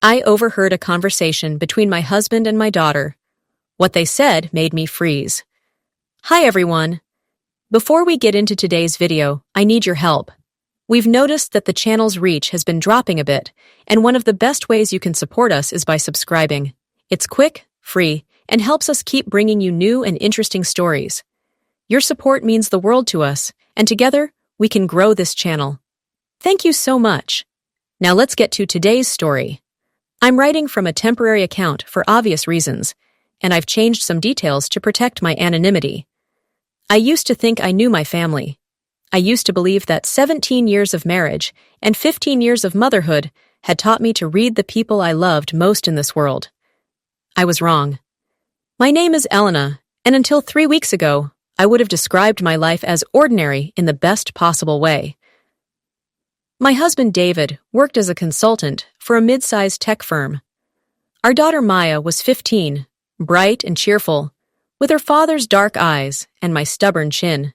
I overheard a conversation between my husband and my daughter. What they said made me freeze. Hi everyone. Before we get into today's video, I need your help. We've noticed that the channel's reach has been dropping a bit, and one of the best ways you can support us is by subscribing. It's quick, free, and helps us keep bringing you new and interesting stories. Your support means the world to us, and together, we can grow this channel. Thank you so much. Now let's get to today's story. I'm writing from a temporary account for obvious reasons, and I've changed some details to protect my anonymity. I used to think I knew my family. I used to believe that 17 years of marriage and 15 years of motherhood had taught me to read the people I loved most in this world. I was wrong. My name is Elena, and until 3 weeks ago, I would have described my life as ordinary in the best possible way. My husband David worked as a consultant for a mid-sized tech firm. Our daughter Maya was 15, bright and cheerful, with her father's dark eyes and my stubborn chin.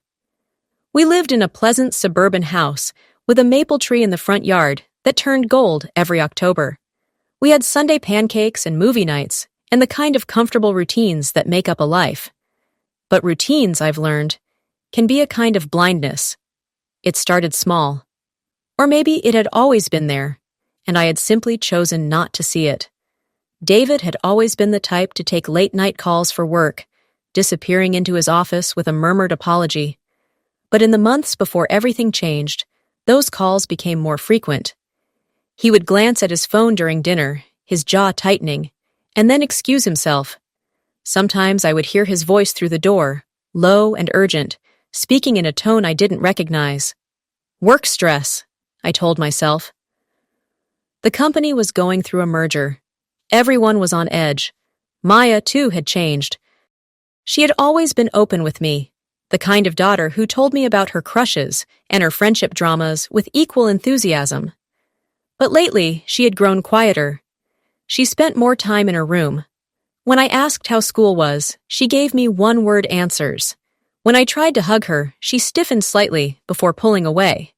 We lived in a pleasant suburban house with a maple tree in the front yard that turned gold every October. We had Sunday pancakes and movie nights and the kind of comfortable routines that make up a life. But routines, I've learned, can be a kind of blindness. It started small. Or maybe it had always been there, and I had simply chosen not to see it. David had always been the type to take late-night calls for work, disappearing into his office with a murmured apology. But in the months before everything changed, those calls became more frequent. He would glance at his phone during dinner, his jaw tightening, and then excuse himself. Sometimes I would hear his voice through the door, low and urgent, speaking in a tone I didn't recognize. Work stress, I told myself. The company was going through a merger. Everyone was on edge. Maya, too, had changed. She had always been open with me, the kind of daughter who told me about her crushes and her friendship dramas with equal enthusiasm. But lately, she had grown quieter. She spent more time in her room. When I asked how school was, she gave me one-word answers. When I tried to hug her, she stiffened slightly before pulling away.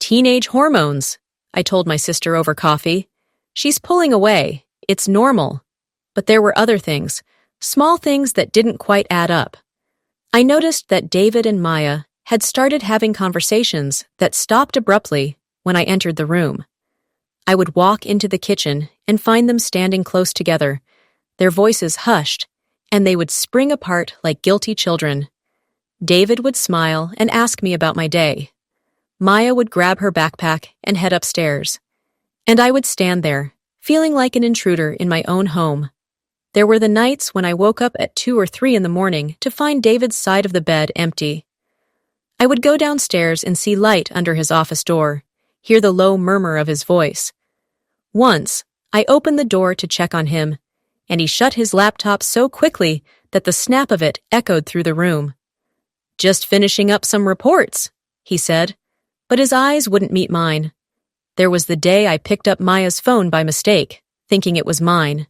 Teenage hormones, I told my sister over coffee. She's pulling away. It's normal. But there were other things, small things that didn't quite add up. I noticed that David and Maya had started having conversations that stopped abruptly when I entered the room. I would walk into the kitchen and find them standing close together, their voices hushed, and they would spring apart like guilty children. David would smile and ask me about my day. Maya would grab her backpack and head upstairs. And I would stand there, feeling like an intruder in my own home. There were the nights when I woke up at 2 or 3 in the morning to find David's side of the bed empty. I would go downstairs and see light under his office door, hear the low murmur of his voice. Once, I opened the door to check on him, and he shut his laptop so quickly that the snap of it echoed through the room. "Just finishing up some reports," he said, but his eyes wouldn't meet mine. There was the day I picked up Maya's phone by mistake, thinking it was mine.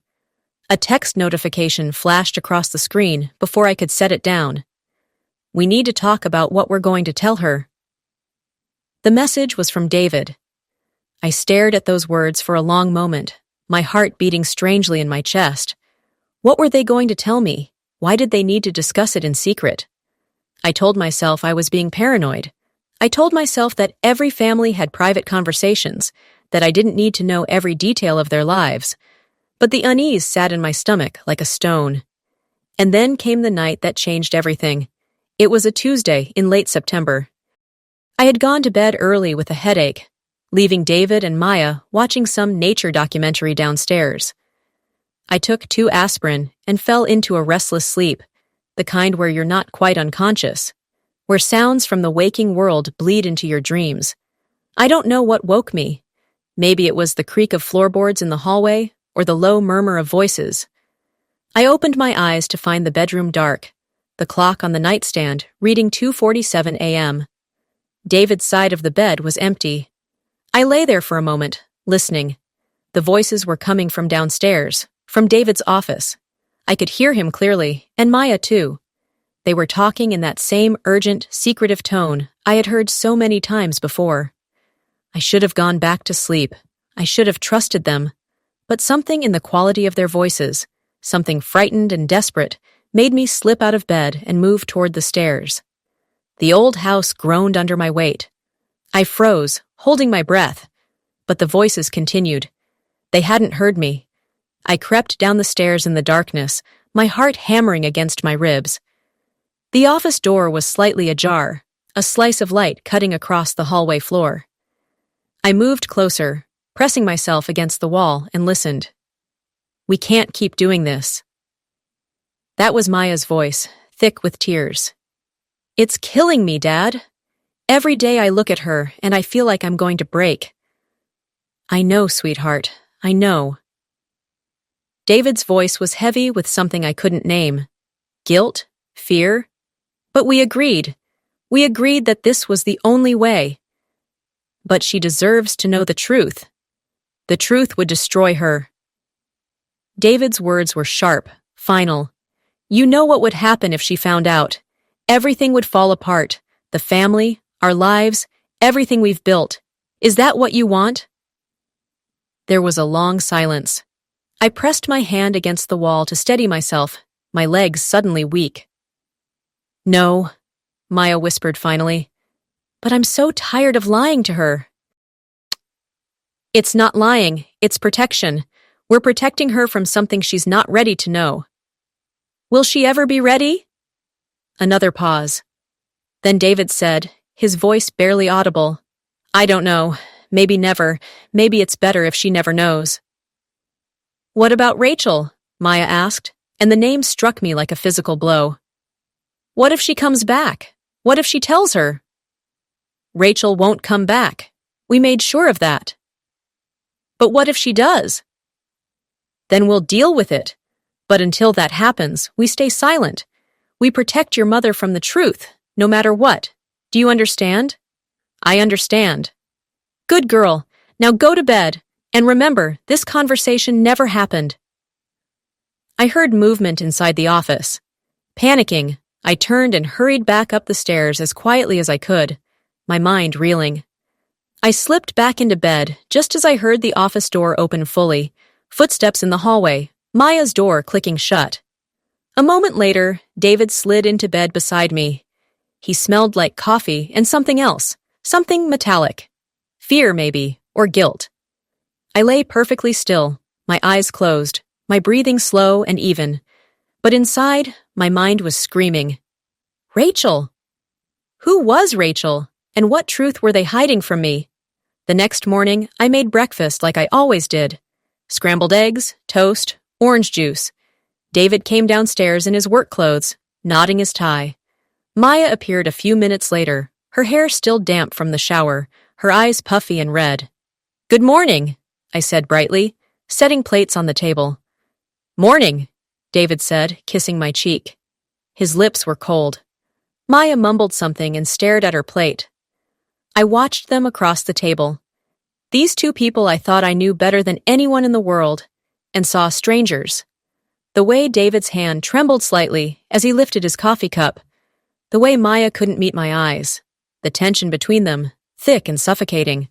A text notification flashed across the screen before I could set it down. "We need to talk about what we're going to tell her." The message was from David. I stared at those words for a long moment, my heart beating strangely in my chest. What were they going to tell me? Why did they need to discuss it in secret? I told myself I was being paranoid. I told myself that every family had private conversations, that I didn't need to know every detail of their lives. But the unease sat in my stomach like a stone. And then came the night that changed everything. It was a Tuesday in late September. I had gone to bed early with a headache, leaving David and Maya watching some nature documentary downstairs. I took 2 aspirin and fell into a restless sleep, the kind where you're not quite unconscious, where sounds from the waking world bleed into your dreams. I don't know what woke me. Maybe it was the creak of floorboards in the hallway or the low murmur of voices. I opened my eyes to find the bedroom dark, the clock on the nightstand reading 2:47 a.m. David's side of the bed was empty. I lay there for a moment, listening. The voices were coming from downstairs, from David's office. I could hear him clearly, and Maya too. They were talking in that same urgent, secretive tone I had heard so many times before. I should have gone back to sleep. I should have trusted them. but something in the quality of their voices, something frightened and desperate, made me slip out of bed and move toward the stairs. The old house groaned under my weight. I froze, holding my breath, but the voices continued. They hadn't heard me. I crept down the stairs in the darkness, my heart hammering against my ribs. The office door was slightly ajar, a slice of light cutting across the hallway floor. I moved closer, pressing myself against the wall, and listened. "We can't keep doing this." That was Maya's voice, thick with tears. "It's killing me, Dad. Every day I look at her and I feel like I'm going to break." "I know, sweetheart, I know." David's voice was heavy with something I couldn't name. Guilt? Fear? But we agreed. We agreed that this was the only way. But she deserves to know the truth. The truth would destroy her. David's words were sharp, final. "You know what would happen if she found out. Everything would fall apart. The family, our lives, everything we've built. Is that what you want?" There was a long silence. I pressed my hand against the wall to steady myself, my legs suddenly weak. "No," Maya whispered finally. "But I'm so tired of lying to her." "It's not lying, it's protection. We're protecting her from something she's not ready to know." "Will she ever be ready?" Another pause. Then David said, his voice barely audible, "I don't know. Maybe never. Maybe it's better if she never knows." "What about Rachel?" Maya asked, and the name struck me like a physical blow. "What if she comes back? What if she tells her?" "Rachel won't come back. We made sure of that." "But what if she does?" "Then we'll deal with it. But until that happens, we stay silent. We protect your mother from the truth, no matter what. Do you understand?" "I understand." "Good girl. Now go to bed. And remember, this conversation never happened." I heard movement inside the office. Panicking, I turned and hurried back up the stairs as quietly as I could, my mind reeling. I slipped back into bed just as I heard the office door open fully, footsteps in the hallway, Maya's door clicking shut. A moment later, David slid into bed beside me. He smelled like coffee and something else, something metallic. Fear, maybe, or guilt. I lay perfectly still, my eyes closed, my breathing slow and even. But inside, my mind was screaming. Rachel! Who was Rachel, and what truth were they hiding from me? The next morning, I made breakfast like I always did. Scrambled eggs, toast, orange juice. David came downstairs in his work clothes, knotting his tie. Maya appeared a few minutes later, her hair still damp from the shower, her eyes puffy and red. "Good morning," I said brightly, setting plates on the table. "Morning," David said, kissing my cheek. His lips were cold. Maya mumbled something and stared at her plate. I watched them across the table. These two people I thought I knew better than anyone in the world, and saw strangers. The way David's hand trembled slightly as he lifted his coffee cup. The way Maya couldn't meet my eyes. The tension between them, thick and suffocating.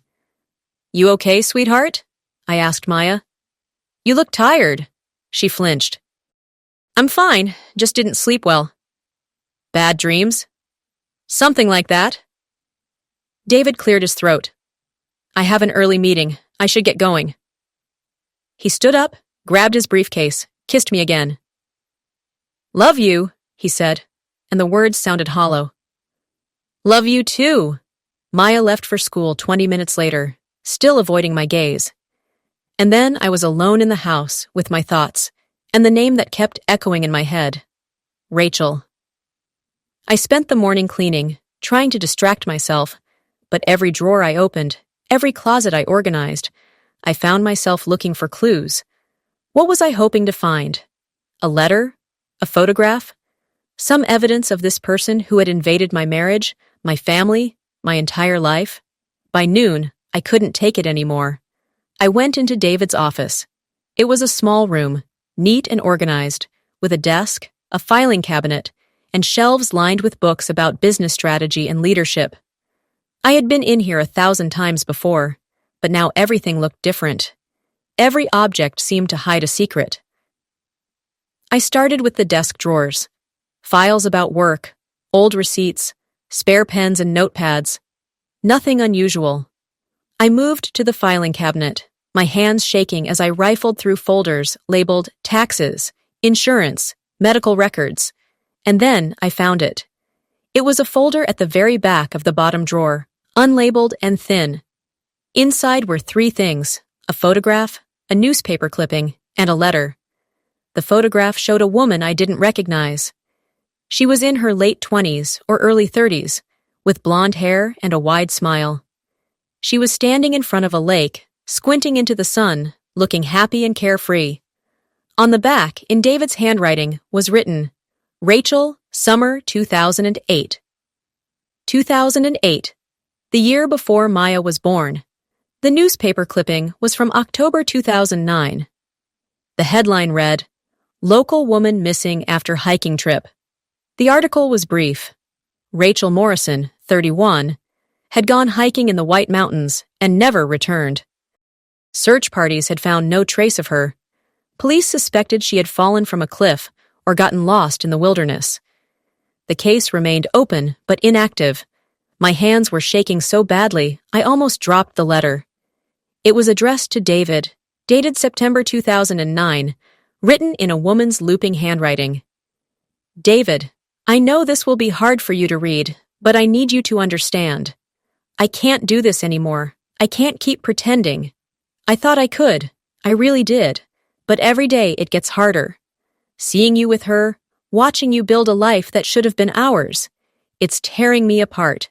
"You okay, sweetheart?" I asked Maya. "You look tired." She flinched. "I'm fine, just didn't sleep well." "Bad dreams?" "Something like that." David cleared his throat. "I have an early meeting. I should get going." He stood up, grabbed his briefcase, kissed me again. "Love you," he said, and the words sounded hollow. "Love you too." Maya left for school 20 minutes later, still avoiding my gaze. And then I was alone in the house with my thoughts, and the name that kept echoing in my head. Rachel. I spent the morning cleaning, trying to distract myself, but every drawer I opened, every closet I organized, I found myself looking for clues. What was I hoping to find? A letter? A photograph? Some evidence of this person who had invaded my marriage, my family, my entire life? By noon, I couldn't take it anymore. I went into David's office. It was a small room, neat and organized, with a desk, a filing cabinet, and shelves lined with books about business strategy and leadership. I had been in here 1,000 times before, but now everything looked different. Every object seemed to hide a secret. I started with the desk drawers. Files about work, old receipts, spare pens and notepads. Nothing unusual. I moved to the filing cabinet, my hands shaking as I rifled through folders labeled taxes, insurance, medical records. And then I found it. It was a folder at the very back of the bottom drawer, unlabeled and thin. Inside were three things: a photograph, a newspaper clipping, and a letter. The photograph showed a woman I didn't recognize. She was in her late 20s or early 30s, with blonde hair and a wide smile. She was standing in front of a lake, squinting into the sun, looking happy and carefree. On the back, in David's handwriting, was written, Rachel, Summer 2008. 2008, the year before Maya was born. The newspaper clipping was from October 2009. The headline read, Local woman missing after hiking trip. The article was brief. Rachel Morrison, 31, had gone hiking in the White Mountains and never returned. Search parties had found no trace of her. Police suspected she had fallen from a cliff or gotten lost in the wilderness. The case remained open but inactive. My hands were shaking so badly I almost dropped the letter. It was addressed to David, dated September 2009, written in a woman's looping handwriting. David, I know this will be hard for you to read, but I need you to understand. I can't do this anymore. I can't keep pretending. I thought I could. I really did. But every day it gets harder. Seeing you with her, watching you build a life that should have been ours, it's tearing me apart.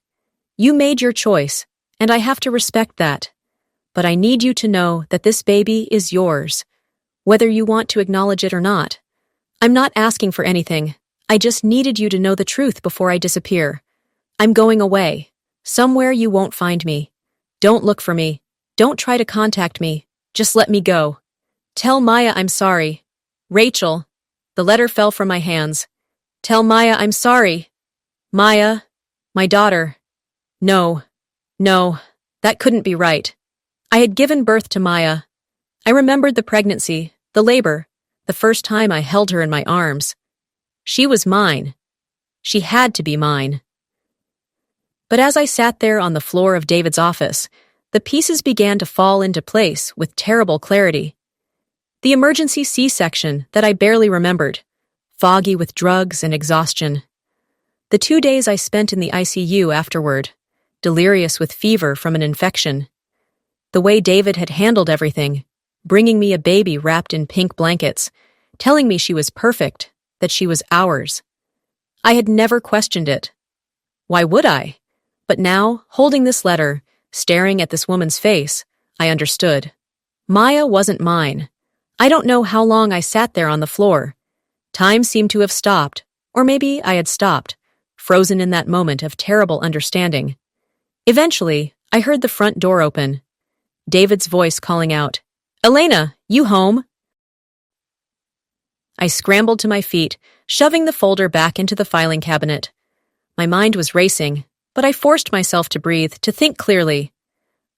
You made your choice, and I have to respect that. But I need you to know that this baby is yours, whether you want to acknowledge it or not. I'm not asking for anything. I just needed you to know the truth before I disappear. I'm going away. Somewhere you won't find me. Don't look for me. Don't try to contact me. Just let me go. Tell Maya I'm sorry. Rachel. The letter fell from my hands. Tell Maya I'm sorry. Maya, my daughter. No, that couldn't be right. I had given birth to Maya. I remembered the pregnancy, the labor, the first time I held her in my arms. She was mine. She had to be mine. But as I sat there on the floor of David's office, the pieces began to fall into place with terrible clarity. The emergency C-section that I barely remembered, foggy with drugs and exhaustion. The 2 days I spent in the ICU afterward, delirious with fever from an infection. The way David had handled everything, bringing me a baby wrapped in pink blankets, telling me she was perfect, that she was ours. I had never questioned it. Why would I? But now, holding this letter, staring at this woman's face, I understood. Maya wasn't mine. I don't know how long I sat there on the floor. Time seemed to have stopped, or maybe I had stopped, frozen in that moment of terrible understanding. Eventually, I heard the front door open. David's voice calling out, Elena, you home? I scrambled to my feet, shoving the folder back into the filing cabinet. My mind was racing, but I forced myself to breathe, to think clearly.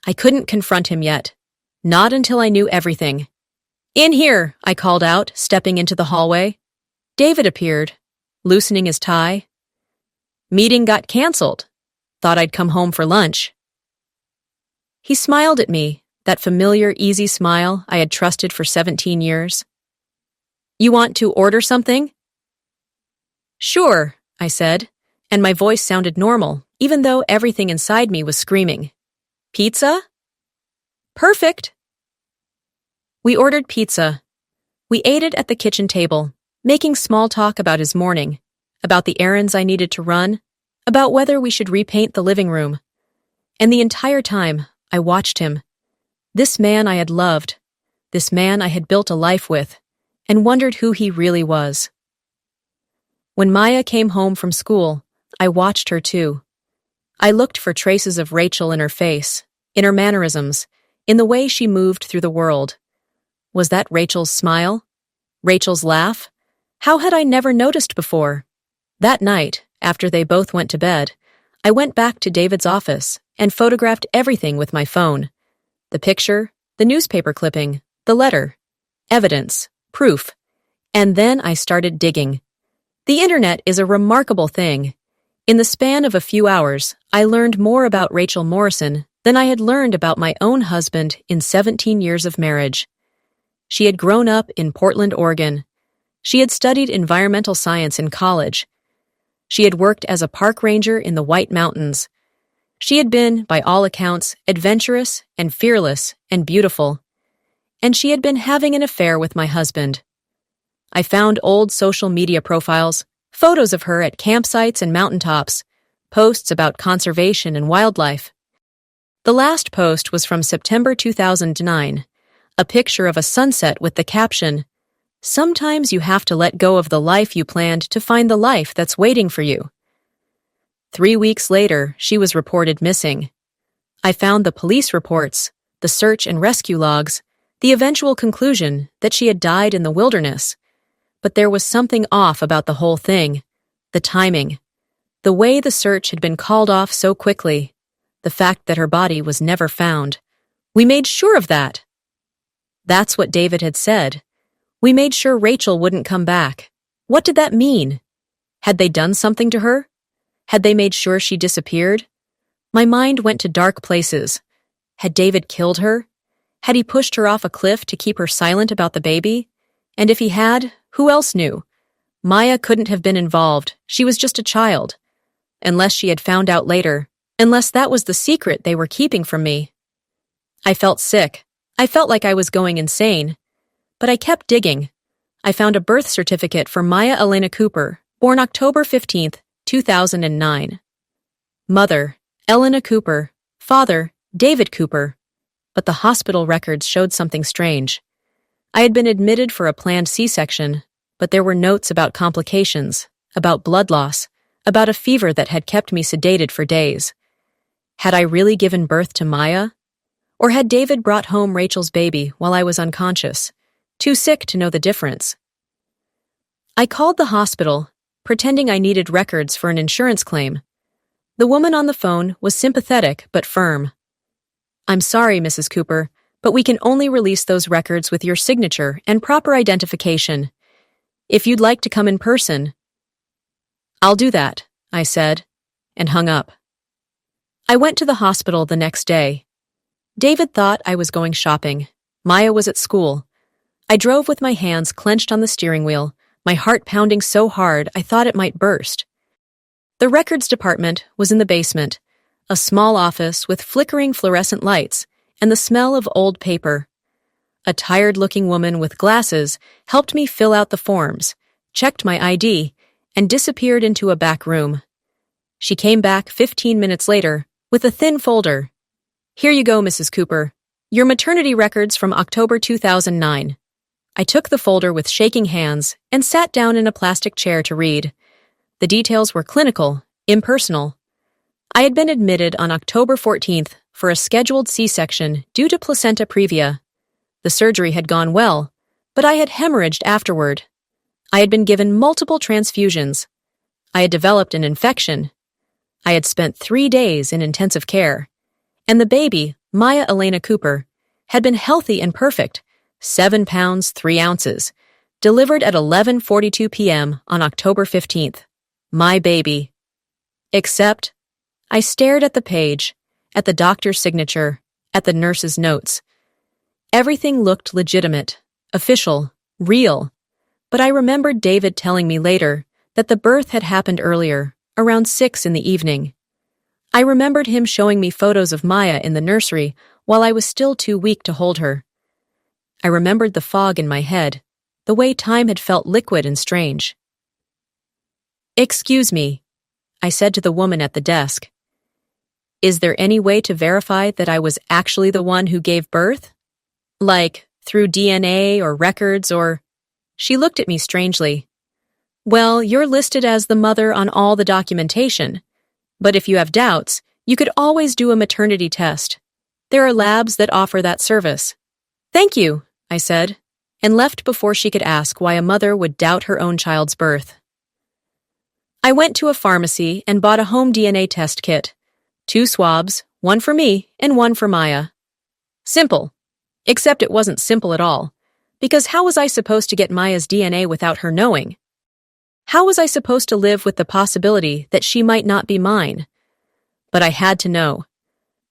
I couldn't confront him yet. Not until I knew everything. In here, I called out, stepping into the hallway. David appeared, loosening his tie. Meeting got canceled. Thought I'd come home for lunch. He smiled at me, that familiar, easy smile I had trusted for 17 years. You want to order something? Sure, I said, and my voice sounded normal, even though everything inside me was screaming. Pizza? Perfect! We ordered pizza. We ate it at the kitchen table, making small talk about his morning, about the errands I needed to run, about whether we should repaint the living room. And the entire time, I watched him. This man I had loved, this man I had built a life with, and wondered who he really was. When Maya came home from school, I watched her too. I looked for traces of Rachel in her face, in her mannerisms, in the way she moved through the world. Was that Rachel's smile? Rachel's laugh? How had I never noticed before? That night, after they both went to bed, I went back to David's office and photographed everything with my phone. The picture, the newspaper clipping, the letter, evidence, proof, and then I started digging. The internet is a remarkable thing. In the span of a few hours, I learned more about Rachel Morrison than I had learned about my own husband in 17 years of marriage. She had grown up in Portland, Oregon. She had studied environmental science in college. She had worked as a park ranger in the White Mountains. She had been, by all accounts, adventurous and fearless and beautiful. And she had been having an affair with my husband. I found old social media profiles, photos of her at campsites and mountaintops, posts about conservation and wildlife. The last post was from September 2009, a picture of a sunset with the caption, "Sometimes you have to let go of the life you planned to find the life that's waiting for you." 3 weeks later, she was reported missing. I found the police reports, the search and rescue logs, the eventual conclusion that she had died in the wilderness. But there was something off about the whole thing. The timing. The way the search had been called off so quickly. The fact that her body was never found. We made sure of that. That's what David had said. We made sure Rachel wouldn't come back. What did that mean? Had they done something to her? Had they made sure she disappeared? My mind went to dark places. Had David killed her? Had he pushed her off a cliff to keep her silent about the baby? And if he had, who else knew? Maya couldn't have been involved. She was just a child. Unless she had found out later. Unless that was the secret they were keeping from me. I felt sick. I felt like I was going insane. But I kept digging. I found a birth certificate for Maya Elena Cooper, born October 15th, 2009. Mother, Elena Cooper. Father, David Cooper. But the hospital records showed something strange. I had been admitted for a planned C-section, but there were notes about complications, about blood loss, about a fever that had kept me sedated for days. Had I really given birth to Maya? Or had David brought home Rachel's baby while I was unconscious, too sick to know the difference? I called the hospital, pretending I needed records for an insurance claim. The woman on the phone was sympathetic but firm. "I'm sorry, Mrs. Cooper, but we can only release those records with your signature and proper identification. If you'd like to come in person..." "I'll do that," I said, and hung up. I went to the hospital the next day. David thought I was going shopping. Maya was at school. I drove with my hands clenched on the steering wheel, my heart pounding so hard I thought it might burst. The records department was in the basement, a small office with flickering fluorescent lights and the smell of old paper. A tired-looking woman with glasses helped me fill out the forms, checked my ID, and disappeared into a back room. She came back 15 minutes later with a thin folder. "Here you go, Mrs. Cooper. Your maternity records from October 2009. I took the folder with shaking hands and sat down in a plastic chair to read. The details were clinical, impersonal. I had been admitted on October 14th for a scheduled C-section due to placenta previa. The surgery had gone well, but I had hemorrhaged afterward. I had been given multiple transfusions. I had developed an infection. I had spent 3 days in intensive care. And the baby, Maya Elena Cooper, had been healthy and perfect, 7 pounds 3 ounces, delivered at 11:42 p.m. on October 15th. My baby. Except, I stared at the page, at the doctor's signature, at the nurse's notes. Everything looked legitimate, official, real, but I remembered David telling me later that the birth had happened earlier, around 6 in the evening. I remembered him showing me photos of Maya in the nursery while I was still too weak to hold her. I remembered the fog in my head, the way time had felt liquid and strange. "Excuse me," I said to the woman at the desk. "Is there any way to verify that I was actually the one who gave birth? Like, through DNA or records or..." She looked at me strangely. "Well, you're listed as the mother on all the documentation. But if you have doubts, you could always do a maternity test. There are labs that offer that service." "Thank you," I said, and left before she could ask why a mother would doubt her own child's birth. I went to a pharmacy and bought a home DNA test kit. 2 swabs, one for me and one for Maya. Simple. Except it wasn't simple at all. Because how was I supposed to get Maya's DNA without her knowing? How was I supposed to live with the possibility that she might not be mine? But I had to know.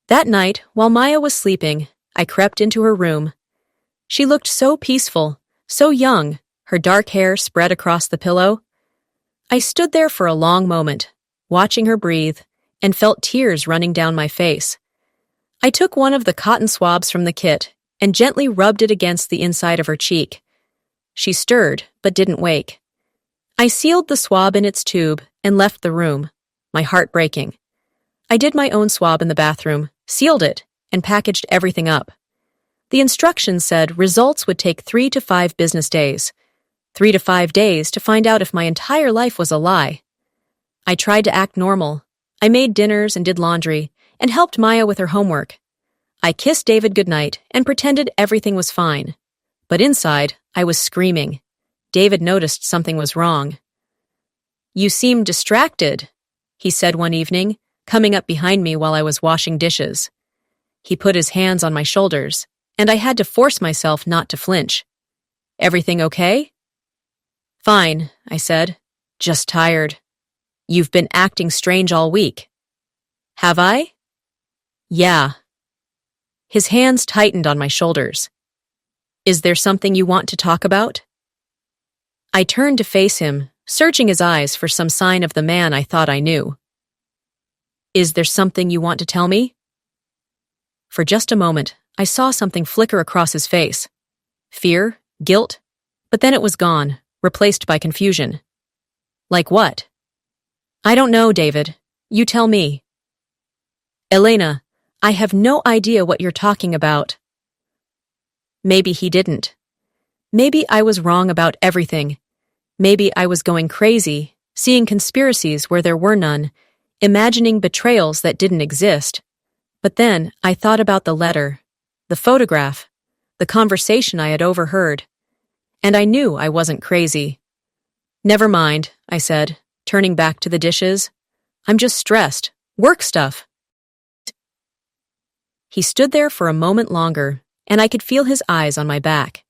That night, while Maya was sleeping, I crept into her room. She looked so peaceful, so young, her dark hair spread across the pillow. I stood there for a long moment, watching her breathe, and felt tears running down my face. I took one of the cotton swabs from the kit and gently rubbed it against the inside of her cheek. She stirred, but didn't wake. I sealed the swab in its tube and left the room, my heart breaking. I did my own swab in the bathroom, sealed it, and packaged everything up. The instructions said results would take 3 to 5 business days. 3 to 5 days to find out if my entire life was a lie. I tried to act normal. I made dinners and did laundry, and helped Maya with her homework. I kissed David goodnight and pretended everything was fine. But inside, I was screaming. David noticed something was wrong. "You seem distracted," he said one evening, coming up behind me while I was washing dishes. He put his hands on my shoulders, and I had to force myself not to flinch. "Everything okay?" "Fine," I said. "Just tired. You've been acting strange all week." "Have I?" "Yeah." His hands tightened on my shoulders. "Is there something you want to talk about?" I turned to face him, searching his eyes for some sign of the man I thought I knew. "Is there something you want to tell me?" For just a moment, I saw something flicker across his face. Fear, guilt, but then it was gone, replaced by confusion. "Like what?" "I don't know, David. You tell me." "Elena, I have no idea what you're talking about." Maybe he didn't. Maybe I was wrong about everything. Maybe I was going crazy, seeing conspiracies where there were none, imagining betrayals that didn't exist. But then I thought about the letter, the photograph, the conversation I had overheard. And I knew I wasn't crazy. "Never mind," I said, turning back to the dishes. "I'm just stressed. Work stuff." He stood there for a moment longer, and I could feel his eyes on my back.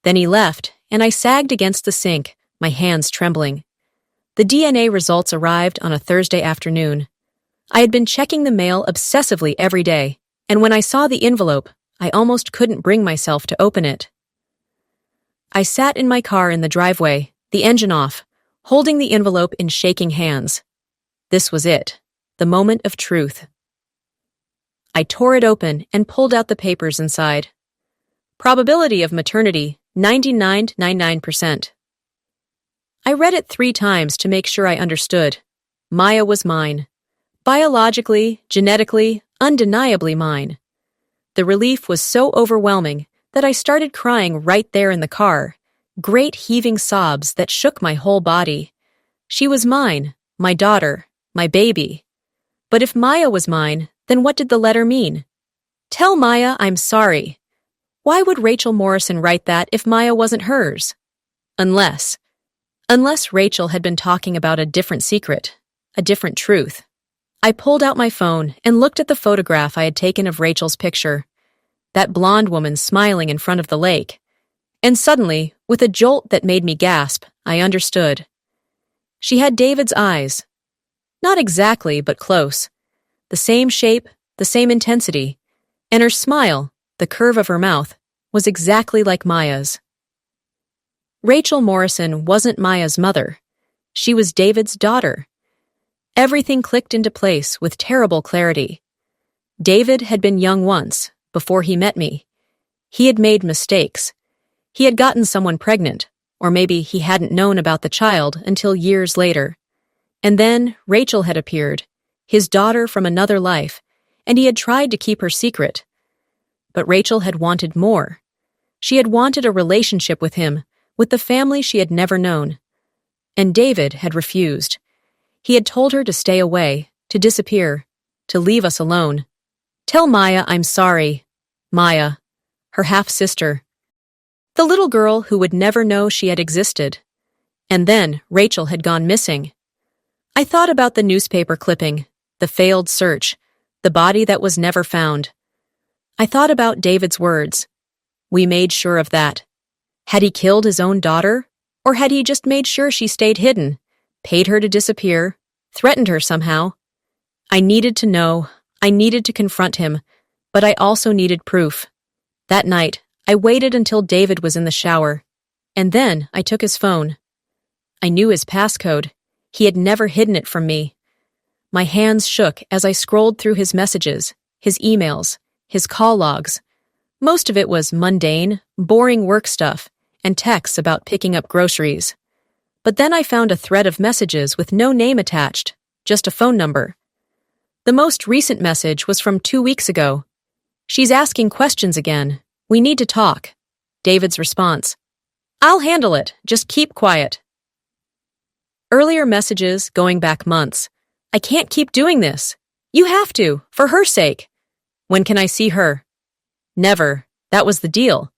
Then he left, and I sagged against the sink, my hands trembling. The DNA results arrived on a Thursday afternoon. I had been checking the mail obsessively every day, and when I saw the envelope, I almost couldn't bring myself to open it. I sat in my car in the driveway, the engine off, holding the envelope in shaking hands. This was it, the moment of truth. I tore it open and pulled out the papers inside. Probability of maternity, 99.99%. I read it 3 times to make sure I understood. Maya was mine. Biologically, genetically, undeniably mine. The relief was so overwhelming that I started crying right there in the car, great heaving sobs that shook my whole body. She was mine, my daughter, my baby. But if Maya was mine, then what did the letter mean? "Tell Maya I'm sorry." Why would Rachel Morrison write that if Maya wasn't hers? Unless Rachel had been talking about a different secret, a different truth. I pulled out my phone and looked at the photograph I had taken of Rachel's picture, that blonde woman smiling in front of the lake. And suddenly, with a jolt that made me gasp, I understood. She had David's eyes. Not exactly, but close. The same shape, the same intensity, and her smile, the curve of her mouth, was exactly like Maya's. Rachel Morrison wasn't Maya's mother. She was David's daughter. Everything clicked into place with terrible clarity. David had been young once, before he met me. He had made mistakes. He had gotten someone pregnant, or maybe he hadn't known about the child until years later. And then Rachel had appeared, his daughter from another life, and he had tried to keep her secret. But Rachel had wanted more. She had wanted a relationship with him, with the family she had never known. And David had refused. He had told her to stay away, to disappear, to leave us alone. "Tell Maya I'm sorry." Maya, her half-sister. The little girl who would never know she had existed. And then Rachel had gone missing. I thought about the newspaper clipping, the failed search, the body that was never found. I thought about David's words, We made sure of that. Had he killed his own daughter? Or had he just made sure she stayed hidden, paid her to disappear, threatened her somehow? I needed to know. I needed to confront him, but I also needed proof. That night, I waited until David was in the shower, and then I took his phone. I knew his passcode. He had never hidden it from me. My hands shook as I scrolled through his messages, his emails, his call logs. Most of it was mundane, boring work stuff and texts about picking up groceries. But then I found a thread of messages with no name attached, just a phone number. The most recent message was from 2 weeks ago. "She's asking questions again. We need to talk." David's response: "I'll handle it. Just keep quiet." Earlier messages going back months. "I can't keep doing this. You have to, for her sake." "When can I see her?" "Never. That was the deal."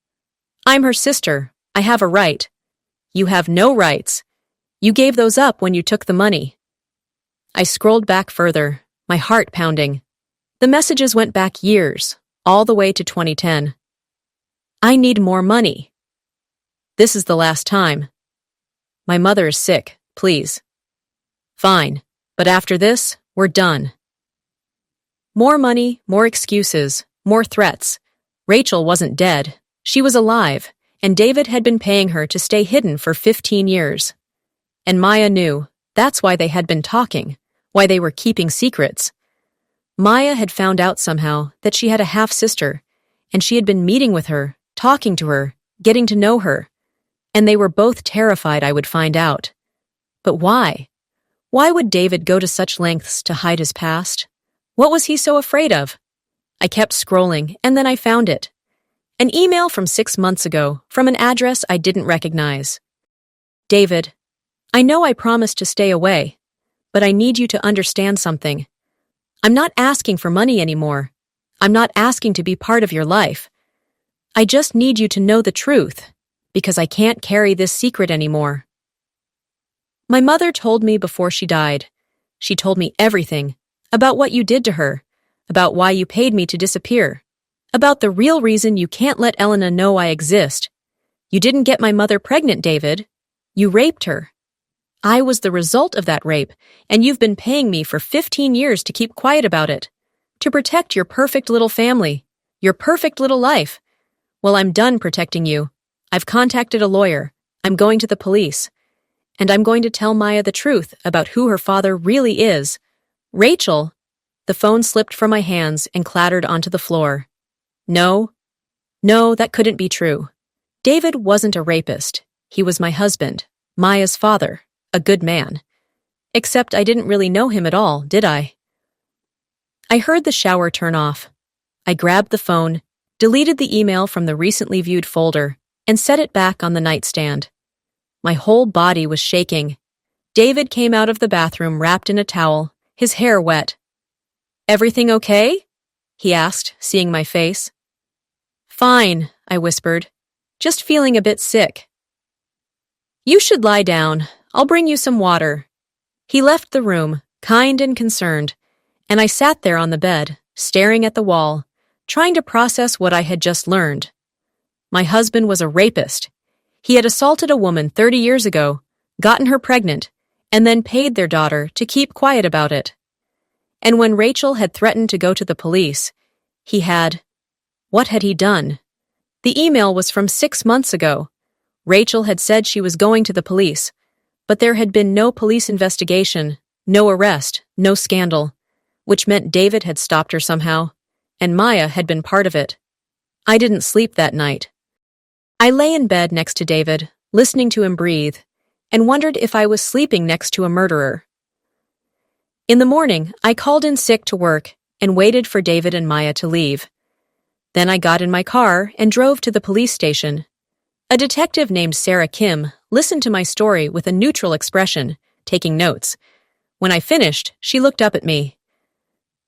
"I'm her sister. I have a right." "You have no rights. You gave those up when you took the money." I scrolled back further, my heart pounding. The messages went back years, all the way to 2010. "I need more money." "This is the last time." "My mother is sick, please." "Fine, but after this, we're done." More money, more excuses, more threats. Rachel wasn't dead. She was alive, and David had been paying her to stay hidden for 15 years. And Maya knew. That's why they had been talking, why they were keeping secrets. Maya had found out somehow that she had a half-sister, and she had been meeting with her, talking to her, getting to know her. And they were both terrified I would find out. But why? Why would David go to such lengths to hide his past? What was he so afraid of? I kept scrolling, and then I found it. An email from 6 months ago, from an address I didn't recognize. "David, I know I promised to stay away, but I need you to understand something. I'm not asking for money anymore. I'm not asking to be part of your life. I just need you to know the truth, because I can't carry this secret anymore." My mother told me before she died. She told me everything, about what you did to her, about why you paid me to disappear, about the real reason you can't let Elena know I exist. You didn't get my mother pregnant, David. You raped her. I was the result of that rape, and you've been paying me for 15 years to keep quiet about it, to protect your perfect little family, your perfect little life. Well, I'm done protecting you. I've contacted a lawyer. I'm going to the police. And I'm going to tell Maya the truth about who her father really is. Rachel. The phone slipped from my hands and clattered onto the floor. No, that couldn't be true. David wasn't a rapist. He was my husband, Maya's father, a good man. Except I didn't really know him at all, did I? I heard the shower turn off. I grabbed the phone, deleted the email from the recently viewed folder, and set it back on the nightstand. My whole body was shaking. David came out of the bathroom wrapped in a towel, his hair wet. "Everything okay?" he asked, seeing my face. "Fine," I whispered, "just feeling a bit sick." "You should lie down. I'll bring you some water." He left the room, kind and concerned, and I sat there on the bed, staring at the wall, trying to process what I had just learned. My husband was a rapist. He had assaulted a woman 30 years ago, gotten her pregnant, and then paid their daughter to keep quiet about it. And when Rachel had threatened to go to the police, he had... What had he done? The email was from 6 months ago. Rachel had said she was going to the police, but there had been no police investigation, no arrest, no scandal, which meant David had stopped her somehow, and Maya had been part of it. I didn't sleep that night. I lay in bed next to David, listening to him breathe, and wondered if I was sleeping next to a murderer. In the morning, I called in sick to work and waited for David and Maya to leave. Then I got in my car and drove to the police station. A detective named Sarah Kim listened to my story with a neutral expression, taking notes. When I finished, she looked up at me.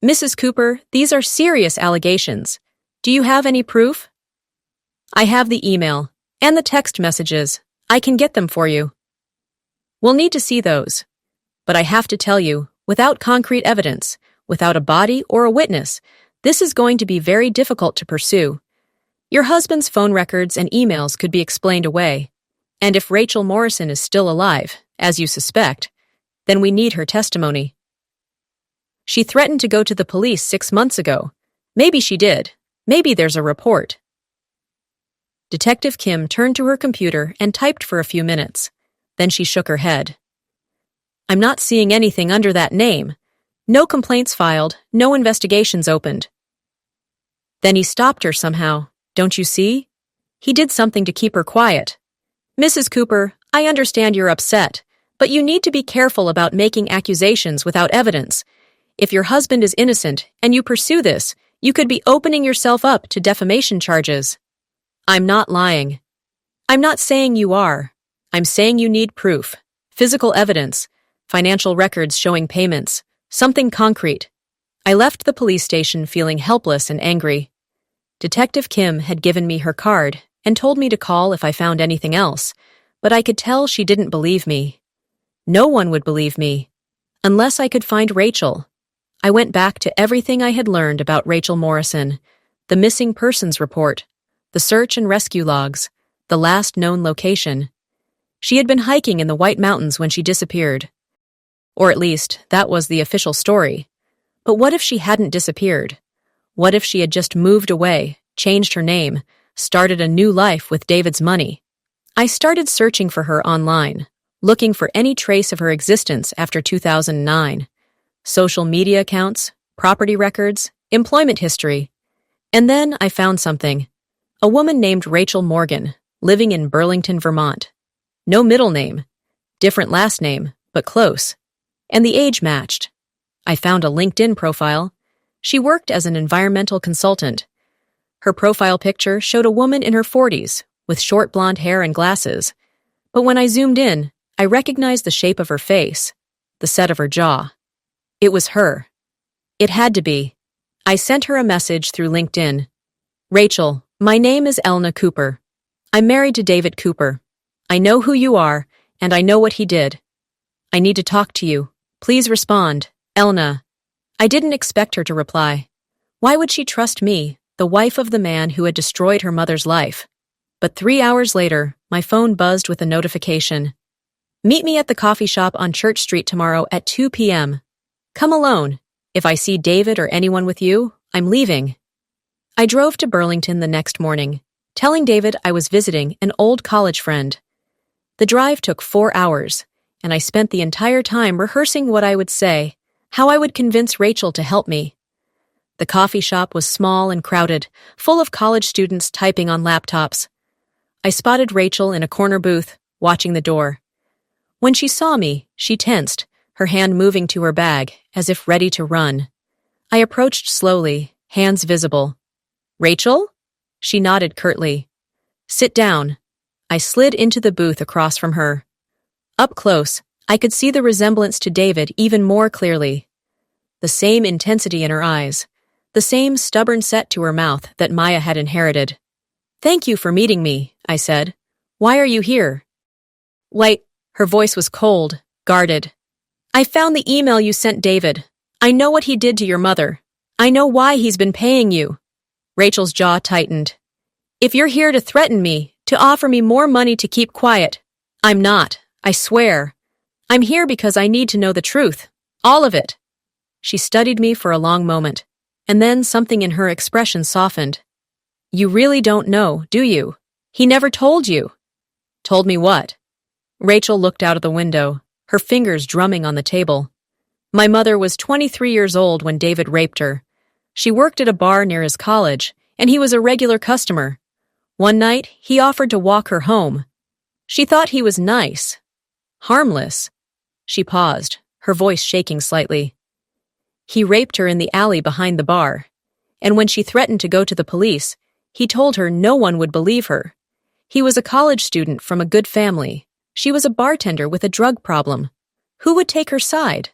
"Mrs. Cooper, these are serious allegations. Do you have any proof?" "I have the email and the text messages. I can get them for you." "We'll need to see those. But I have to tell you, without concrete evidence, without a body or a witness, this is going to be very difficult to pursue. Your husband's phone records and emails could be explained away. And if Rachel Morrison is still alive, as you suspect, then we need her testimony. She threatened to go to the police 6 months ago. Maybe she did. Maybe there's a report. Detective Kim turned to her computer and typed for a few minutes. Then she shook her head. I'm not seeing anything under that name. No complaints filed, no investigations opened. Then he stopped her somehow. Don't you see? He did something to keep her quiet. Mrs. Cooper, I understand you're upset, but you need to be careful about making accusations without evidence. If your husband is innocent and you pursue this, you could be opening yourself up to defamation charges. I'm not lying. I'm not saying you are. I'm saying you need proof, physical evidence, financial records showing payments, something concrete. I left the police station feeling helpless and angry. Detective Kim had given me her card and told me to call if I found anything else, but I could tell she didn't believe me. No one would believe me, unless I could find Rachel. I went back to everything I had learned about Rachel Morrison, the missing persons report, the search and rescue logs, the last known location. She had been hiking in the White Mountains when she disappeared. Or at least, that was the official story. But what if she hadn't disappeared? What if she had just moved away, changed her name, started a new life with David's money? I started searching for her online, looking for any trace of her existence after 2009. Social media accounts, property records, employment history. And then I found something. A woman named Rachel Morgan, living in Burlington, Vermont. No middle name. Different last name, but close. And the age matched. I found a LinkedIn profile. She worked as an environmental consultant. Her profile picture showed a woman in her 40s, with short blonde hair and glasses. But when I zoomed in, I recognized the shape of her face, the set of her jaw. It was her. It had to be. I sent her a message through LinkedIn. Rachel, my name is Elena Cooper. I'm married to David Cooper. I know who you are, and I know what he did. I need to talk to you. Please respond, Elena. I didn't expect her to reply. Why would she trust me, the wife of the man who had destroyed her mother's life? But 3 hours later, my phone buzzed with a notification. Meet me at the coffee shop on Church Street tomorrow at 2 p.m. Come alone. If I see David or anyone with you, I'm leaving. I drove to Burlington the next morning, telling David I was visiting an old college friend. The drive took 4 hours, and I spent the entire time rehearsing what I would say, how I would convince Rachel to help me. The coffee shop was small and crowded, full of college students typing on laptops. I spotted Rachel in a corner booth, watching the door. When she saw me, she tensed, her hand moving to her bag, as if ready to run. I approached slowly, hands visible. Rachel? She nodded curtly. Sit down. I slid into the booth across from her. Up close, I could see the resemblance to David even more clearly. The same intensity in her eyes, the same stubborn set to her mouth that Maya had inherited. Thank you for meeting me, I said. Why are you here? Wait, her voice was cold, guarded. I found the email you sent David. I know what he did to your mother. I know why he's been paying you. Rachel's jaw tightened. If you're here to threaten me, to offer me more money to keep quiet, I'm not, I swear. I'm here because I need to know the truth. All of it. She studied me for a long moment, and then something in her expression softened. You really don't know, do you? He never told you. Told me what? Rachel looked out of the window, her fingers drumming on the table. My mother was 23 years old when David raped her. She worked at a bar near his college, and he was a regular customer. One night, he offered to walk her home. She thought he was nice. Harmless. She paused, her voice shaking slightly. He raped her in the alley behind the bar, and when she threatened to go to the police, he told her no one would believe her. He was a college student from a good family. She was a bartender with a drug problem. Who would take her side?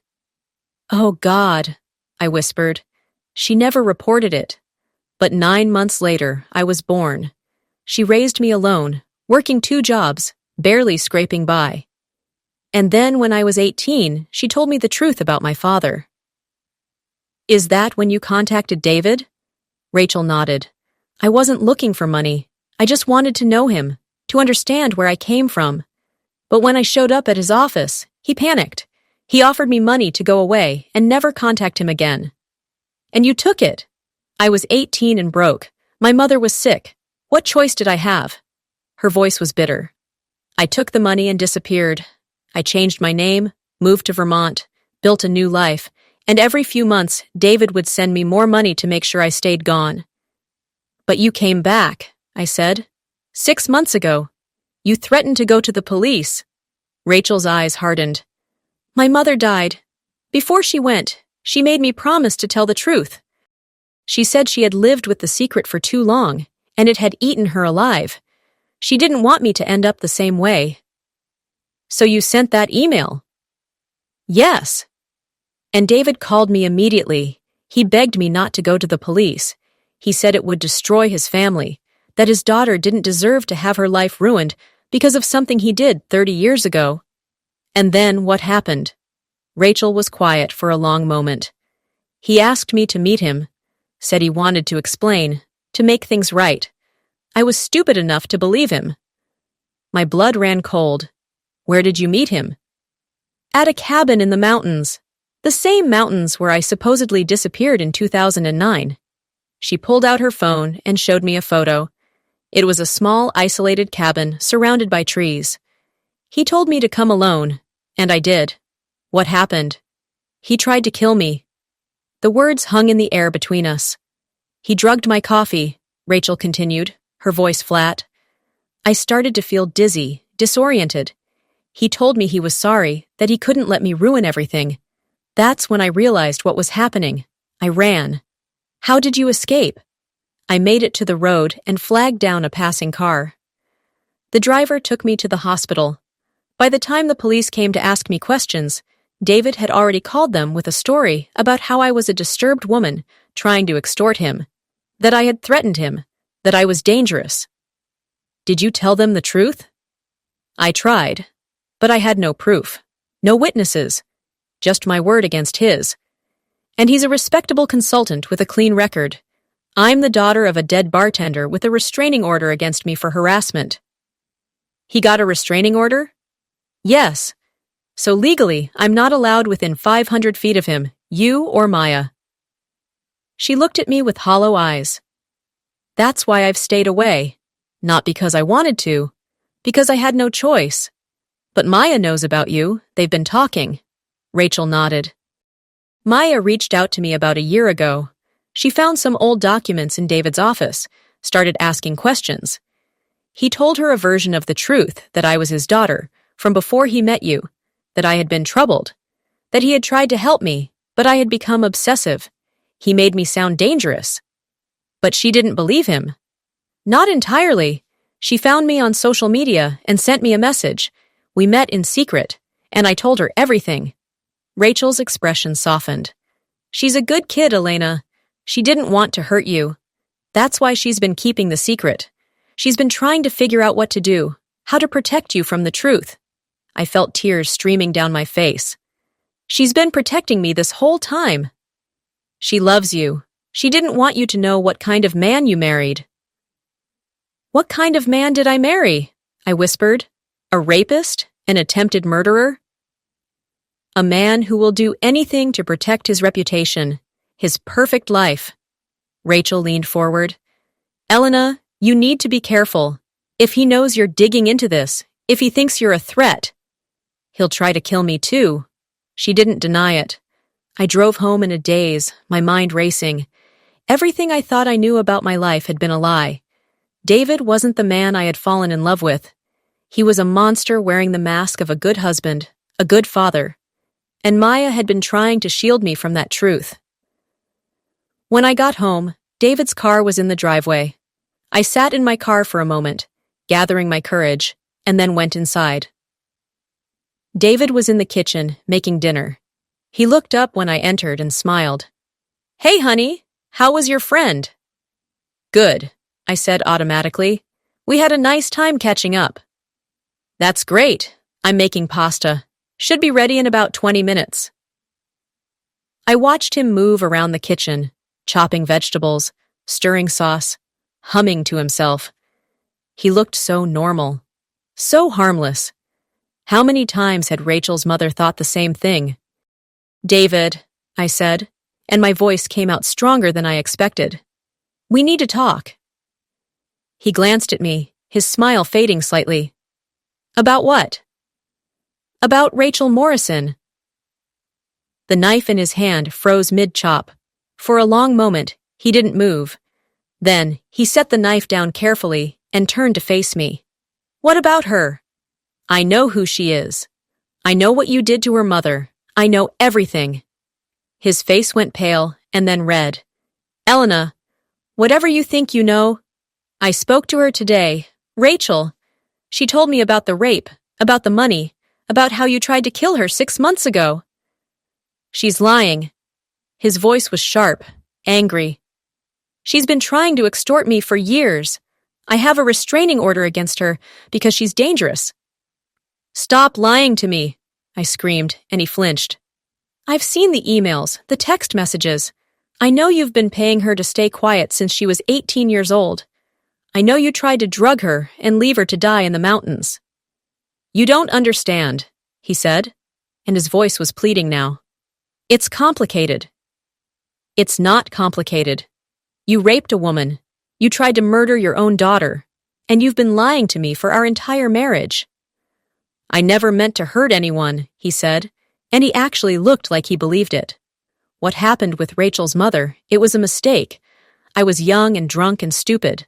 Oh, God, I whispered. She never reported it. But 9 months later, I was born. She raised me alone, working 2 jobs, barely scraping by. And then when I was 18, she told me the truth about my father. Is that when you contacted David? Rachel nodded. I wasn't looking for money. I just wanted to know him, to understand where I came from. But when I showed up at his office, he panicked. He offered me money to go away and never contact him again. And you took it. I was 18 and broke. My mother was sick. What choice did I have? Her voice was bitter. I took the money and disappeared. I changed my name, moved to Vermont, built a new life, and every few months, David would send me more money to make sure I stayed gone. But you came back, I said. 6 months ago. You threatened to go to the police. Rachel's eyes hardened. My mother died. Before she went, she made me promise to tell the truth. She said she had lived with the secret for too long, and it had eaten her alive. She didn't want me to end up the same way. So you sent that email? Yes. And David called me immediately. He begged me not to go to the police. He said it would destroy his family, that his daughter didn't deserve to have her life ruined because of something he did 30 years ago. And then what happened? Rachel was quiet for a long moment. He asked me to meet him, said he wanted to explain, to make things right. I was stupid enough to believe him. My blood ran cold. Where did you meet him? At a cabin in the mountains. The same mountains where I supposedly disappeared in 2009. She pulled out her phone and showed me a photo. It was a small, isolated cabin surrounded by trees. He told me to come alone, and I did. What happened? He tried to kill me. The words hung in the air between us. He drugged my coffee, Rachel continued, her voice flat. I started to feel dizzy, disoriented. He told me he was sorry, that he couldn't let me ruin everything. That's when I realized what was happening. I ran. How did you escape? I made it to the road and flagged down a passing car. The driver took me to the hospital. By the time the police came to ask me questions, David had already called them with a story about how I was a disturbed woman trying to extort him, that I had threatened him, that I was dangerous. Did you tell them the truth? I tried, but I had no proof, no witnesses, just my word against his. And he's a respectable consultant with a clean record. I'm the daughter of a dead bartender with a restraining order against me for harassment. He got a restraining order? Yes. So legally, I'm not allowed within 500 feet of him, you or Maya. She looked at me with hollow eyes. That's why I've stayed away. Not because I wanted to, because I had no choice. But Maya knows about you. They've been talking. Rachel nodded. Maya reached out to me about a year ago. She found some old documents in David's office, started asking questions. He told her a version of the truth, that I was his daughter, from before he met you, that I had been troubled, that he had tried to help me, but I had become obsessive. He made me sound dangerous. But she didn't believe him. Not entirely. She found me on social media and sent me a message. We met in secret, and I told her everything. Rachel's expression softened. She's a good kid, Elena. She didn't want to hurt you. That's why she's been keeping the secret. She's been trying to figure out what to do, how to protect you from the truth. I felt tears streaming down my face. She's been protecting me this whole time. She loves you. She didn't want you to know what kind of man you married. What kind of man did I marry? I whispered. A rapist? An attempted murderer? A man who will do anything to protect his reputation, his perfect life. Rachel leaned forward. Elena, you need to be careful. If he knows you're digging into this, if he thinks you're a threat, he'll try to kill me too. She didn't deny it. I drove home in a daze, my mind racing. Everything I thought I knew about my life had been a lie. David wasn't the man I had fallen in love with. He was a monster wearing the mask of a good husband, a good father. And Maya had been trying to shield me from that truth. When I got home, David's car was in the driveway. I sat in my car for a moment, gathering my courage, and then went inside. David was in the kitchen, making dinner. He looked up when I entered and smiled. Hey, honey, how was your friend? Good, I said automatically. We had a nice time catching up. That's great. I'm making pasta. Should be ready in about 20 minutes. I watched him move around the kitchen, chopping vegetables, stirring sauce, humming to himself. He looked so normal, so harmless. How many times had Rachel's mother thought the same thing? "David," I said, and my voice came out stronger than I expected. "We need to talk." He glanced at me, his smile fading slightly. "About what?" "About Rachel Morrison." The knife in his hand froze mid-chop. For a long moment, he didn't move. Then, he set the knife down carefully and turned to face me. "What about her?" "I know who she is. I know what you did to her mother. I know everything." His face went pale and then red. "Elena, whatever you think you know, I spoke to her today. Rachel. She told me about the rape, about the money, about how you tried to kill her 6 months ago." "She's lying." His voice was sharp, angry. "She's been trying to extort me for years. I have a restraining order against her because she's dangerous." "Stop lying to me," I screamed, and he flinched. "I've seen the emails, the text messages. I know you've been paying her to stay quiet since she was 18 years old. I know you tried to drug her and leave her to die in the mountains." "You don't understand," he said, and his voice was pleading now. "It's complicated." "It's not complicated. You raped a woman. You tried to murder your own daughter. And you've been lying to me for our entire marriage." "I never meant to hurt anyone," he said, and he actually looked like he believed it. What happened with Rachel's mother, it was a mistake. I was young and drunk and stupid.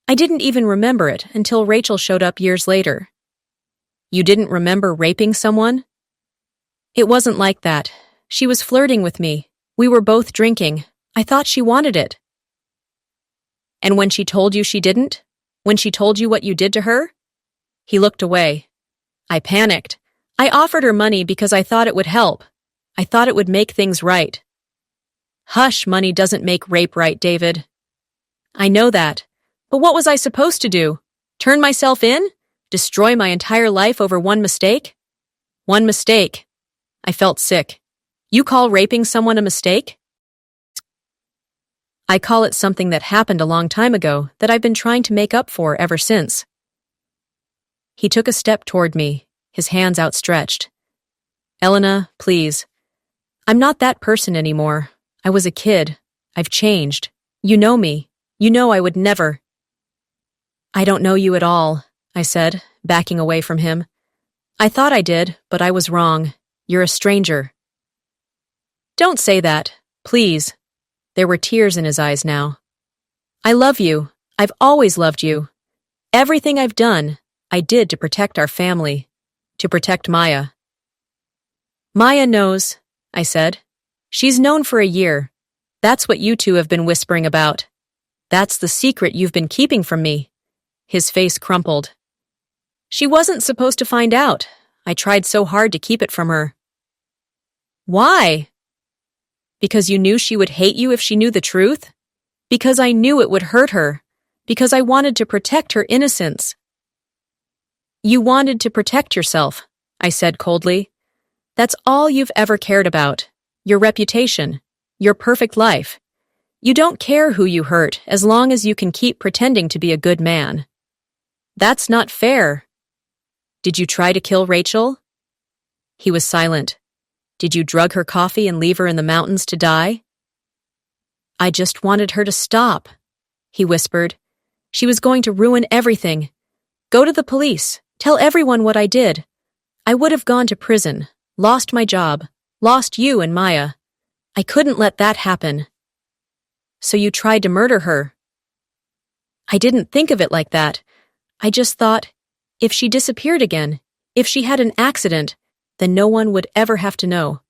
I didn't even remember it until Rachel showed up years later. "You didn't remember raping someone?" "It wasn't like that. She was flirting with me. We were both drinking. I thought she wanted it." "And when she told you she didn't? When she told you what you did to her?" He looked away. I panicked. I offered her money because I thought it would help. I thought it would make things right. "Hush, money doesn't make rape right, David." "I know that. But what was I supposed to do? Turn myself in? Destroy my entire life over one mistake?" "One mistake." I felt sick. "You call raping someone a mistake?" "I call it something that happened a long time ago that I've been trying to make up for ever since." He took a step toward me, his hands outstretched. "Elena, please. I'm not that person anymore. I was a kid. I've changed. You know me. You know I would never." "I don't know you at all," I said, backing away from him. "I thought I did, but I was wrong. You're a stranger." "Don't say that, please." There were tears in his eyes now. "I love you. I've always loved you. Everything I've done, I did to protect our family, to protect Maya." "Maya knows," I said. "She's known for a year. That's what you two have been whispering about. That's the secret you've been keeping from me." His face crumpled. "She wasn't supposed to find out. I tried so hard to keep it from her." "Why?" "Because you knew she would hate you if she knew the truth? Because I knew it would hurt her. Because I wanted to protect her innocence." "You wanted to protect yourself," I said coldly. "That's all you've ever cared about. Your reputation. Your perfect life. You don't care who you hurt as long as you can keep pretending to be a good man." "That's not fair." "Did you try to kill Rachel?" He was silent. "Did you drug her coffee and leave her in the mountains to die?" "I just wanted her to stop," he whispered. "She was going to ruin everything. Go to the police. Tell everyone what I did. I would have gone to prison, lost my job, lost you and Maya. I couldn't let that happen." "So you tried to murder her?" "I didn't think of it like that. I just thought, if she disappeared again, if she had an accident, then no one would ever have to know.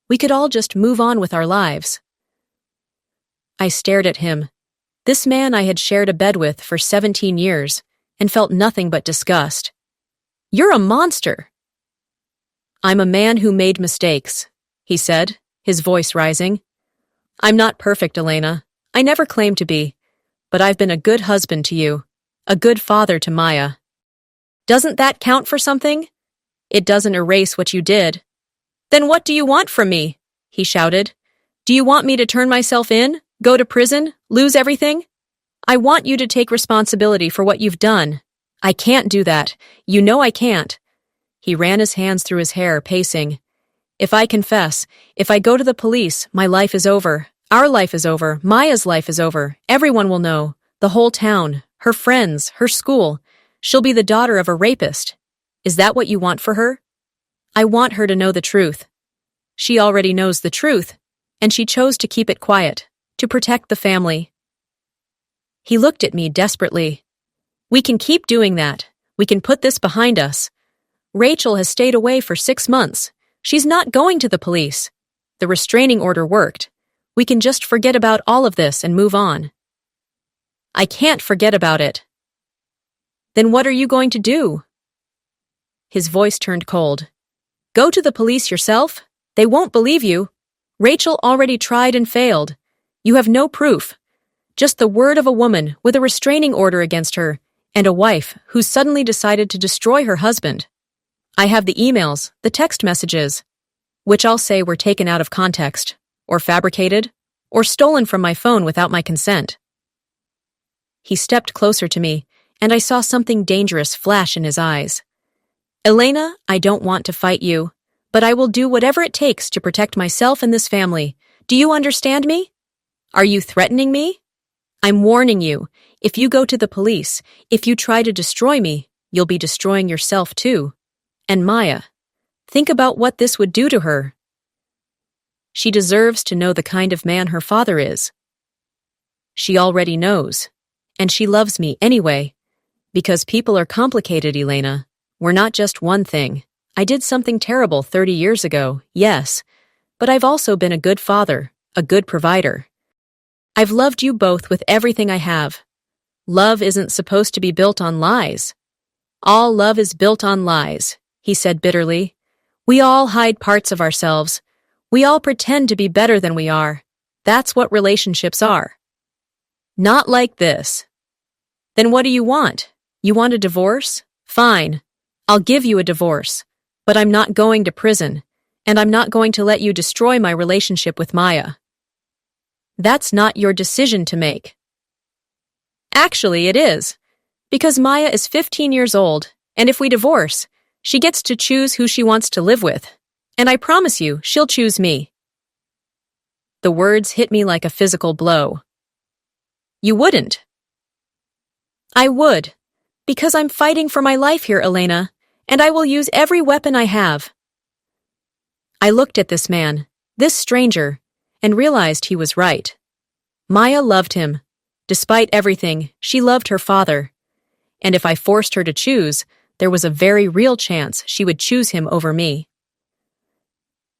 We could all just move on with our lives." I stared at him. This man I had shared a bed with for 17 years and felt nothing but disgust. "You're a monster." "I'm a man who made mistakes," he said, his voice rising. "I'm not perfect, Elena. I never claimed to be. But I've been a good husband to you, a good father to Maya. Doesn't that count for something? It doesn't erase what you did." "Then what do you want from me?" he shouted. "Do you want me to turn myself in, go to prison, lose everything?" I want you to take responsibility for what you've done. I can't do that. You know I can't. He ran his hands through his hair, pacing. If I confess, if I go to the police, my life is over. Our life is over. Maya's life is over. Everyone will know. The whole town, her friends, her school. She'll be the daughter of a rapist. Is that what you want for her? I want her to know the truth. She already knows the truth, and she chose to keep it quiet, to protect the family. He looked at me desperately. We can keep doing that. We can put this behind us. Rachel has stayed away for 6 months. She's not going to the police. The restraining order worked. We can just forget about all of this and move on. I can't forget about it. Then what are you going to do? His voice turned cold. Go to the police yourself? They won't believe you. Rachel already tried and failed. You have no proof. Just the word of a woman with a restraining order against her, and a wife who suddenly decided to destroy her husband. I have the emails, the text messages, which I'll say were taken out of context, or fabricated, or stolen from my phone without my consent. He stepped closer to me, and I saw something dangerous flash in his eyes. Elena, I don't want to fight you, but I will do whatever it takes to protect myself and this family. Do you understand me? Are you threatening me? I'm warning you, if you go to the police, if you try to destroy me, you'll be destroying yourself too. And Maya, think about what this would do to her. She deserves to know the kind of man her father is. She already knows, and she loves me anyway, because people are complicated, Elena. We're not just one thing. I did something terrible 30 years ago, yes, but I've also been a good father, a good provider. I've loved you both with everything I have. Love isn't supposed to be built on lies. All love is built on lies, he said bitterly. We all hide parts of ourselves. We all pretend to be better than we are. That's what relationships are. Not like this. Then what do you want? You want a divorce? Fine. I'll give you a divorce. But I'm not going to prison, and I'm not going to let you destroy my relationship with Maya. That's not your decision to make. Actually, it is, because Maya is 15 years old, and if we divorce, she gets to choose who she wants to live with, and I promise you, she'll choose me. The words hit me like a physical blow. You wouldn't. I would, because I'm fighting for my life here, Elena, and I will use every weapon I have. I looked at this man, this stranger, and realized he was right. Maya loved him. Despite everything, she loved her father. And if I forced her to choose, there was a very real chance she would choose him over me.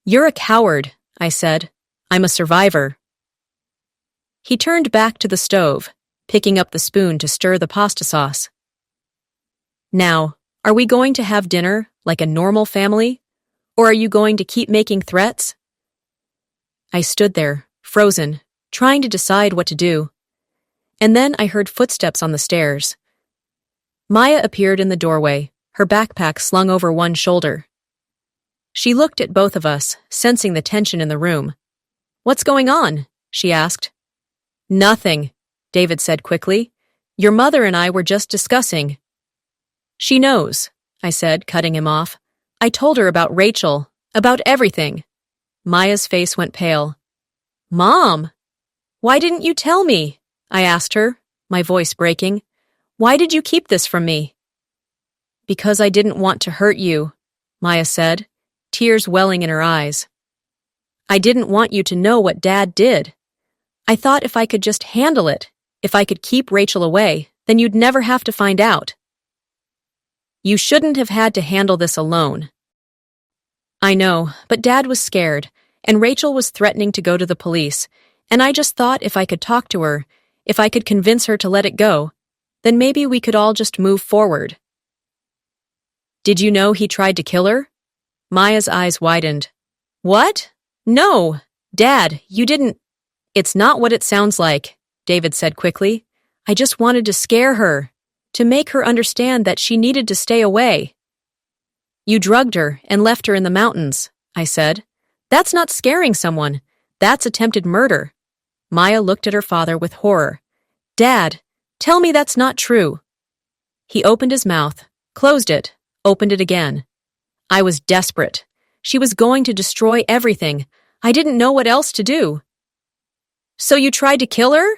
You're a coward, I said. I'm a survivor. He turned back to the stove, picking up the spoon to stir the pasta sauce. Now, are we going to have dinner like a normal family? Or are you going to keep making threats? I stood there, frozen, trying to decide what to do. And then I heard footsteps on the stairs. Maya appeared in the doorway, her backpack slung over one shoulder. She looked at both of us, sensing the tension in the room. What's going on? She asked. Nothing, David said quickly. Your mother and I were just discussing. She knows, I said, cutting him off. I told her about Rachel, about everything. Maya's face went pale. Mom! Why didn't you tell me? I asked her, my voice breaking. Why did you keep this from me? Because I didn't want to hurt you, Maya said, tears welling in her eyes. I didn't want you to know what Dad did. I thought if I could just handle it, if I could keep Rachel away, then you'd never have to find out. You shouldn't have had to handle this alone. I know, but Dad was scared, and Rachel was threatening to go to the police, and I just thought if I could talk to her, if I could convince her to let it go, then maybe we could all just move forward. Did you know he tried to kill her? Maya's eyes widened. What? No, Dad, you didn't. It's not what it sounds like, David said quickly. I just wanted to scare her, to make her understand that she needed to stay away. You drugged her and left her in the mountains, I said. That's not scaring someone. That's attempted murder. Maya looked at her father with horror. Dad, Tell me that's not true. He opened his mouth, closed it, opened it again. I was desperate. She was going to destroy everything. I didn't know what else to do. So you tried to kill her?